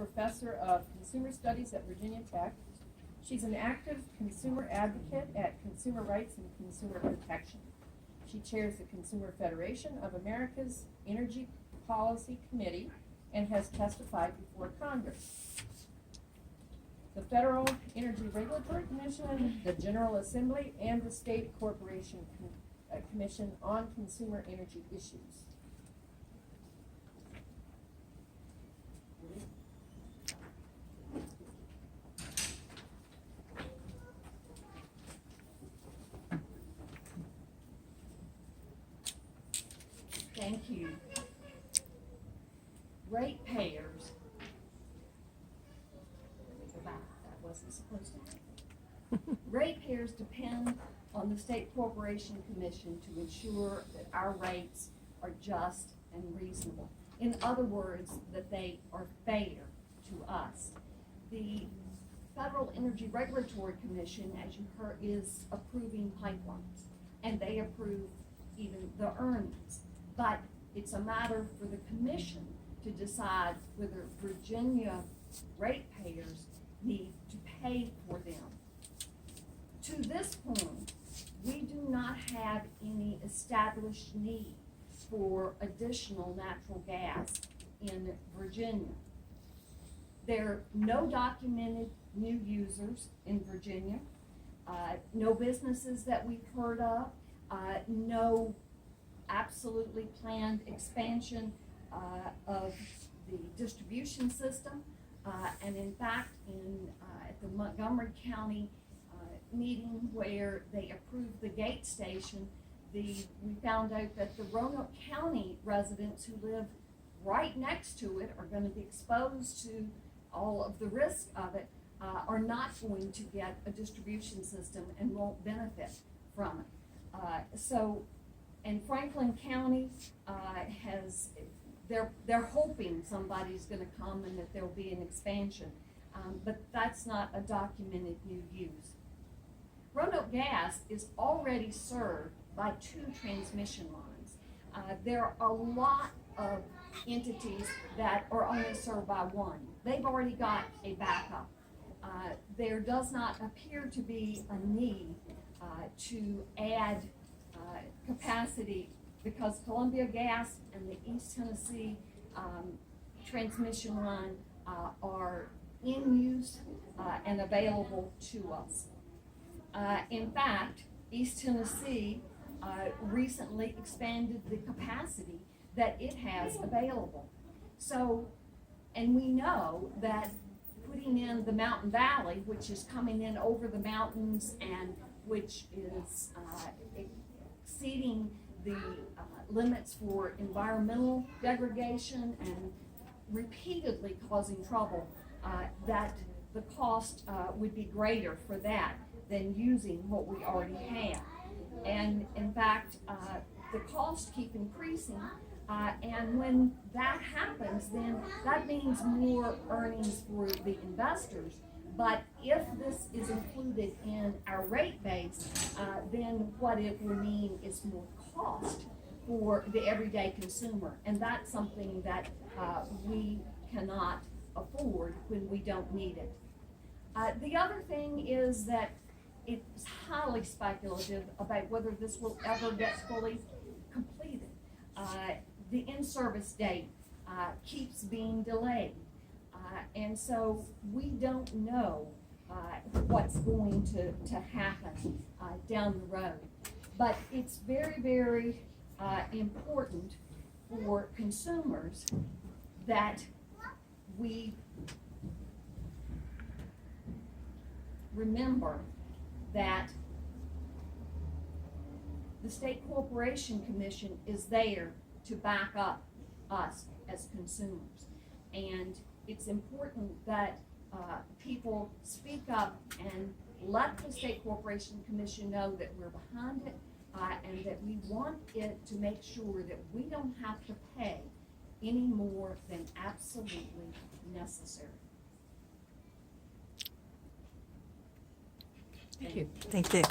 professor of consumer studies at Virginia Tech. She's an active consumer advocate at Consumer Rights and Consumer Protection. She chairs the Consumer Federation of America's Energy Policy Committee and has testified before Congress, the Federal Energy Regulatory Commission, the General Assembly, and the State Corporation Commission on consumer energy issues. Thank you. Ratepayers. Let me go back. That wasn't supposed to happen. Ratepayers depend on the State Corporation Commission to ensure that our rates are just and reasonable. In other words, that they are fair to us. The Federal Energy Regulatory Commission, as you heard, is approving pipelines, and they approve even the earnings. But it's a matter for the commission to decide whether Virginia ratepayers need to pay for them. To this point, we do not have any established need for additional natural gas in Virginia. There are no documented new users in Virginia, no businesses that we've heard of, no absolutely planned expansion of the distribution system, and in fact, at the Montgomery County meeting where they approved the gate station, we found out that the Roanoke County residents who live right next to it are going to be exposed to all of the risk of it, are not going to get a distribution system and won't benefit from it. And Franklin County they're hoping somebody's going to come and that there'll be an expansion, but that's not a documented new use. Roanoke Gas is already served by 2 transmission lines. There are a lot of entities that are only served by 1. They've already got a backup. There does not appear to be a need to add capacity because Columbia Gas and the East Tennessee transmission line are in use and available to us. In fact, East Tennessee recently expanded the capacity that it has available. So, and we know that putting in the Mountain Valley, which is coming in over the mountains and which is exceeding the limits for environmental degradation and repeatedly causing trouble, that the cost would be greater for that than using what we already have. And in fact, the costs keep increasing, and when that happens, then that means more earnings for the investors. But if this is included in our rate base, then what it will mean is more cost for the everyday consumer, and that's something that we cannot afford when we don't need it. The other thing is that it's highly speculative about whether this will ever get fully completed. The in-service date keeps being delayed, and so we don't know what's going to happen down the road. But it's very, very important for consumers that we remember that the State Corporation Commission is there to back up us as consumers. And it's important that people speak up and let the State Corporation Commission know that we're behind it and that we want it to make sure that we don't have to pay any more than absolutely necessary. Thank you. Thank you.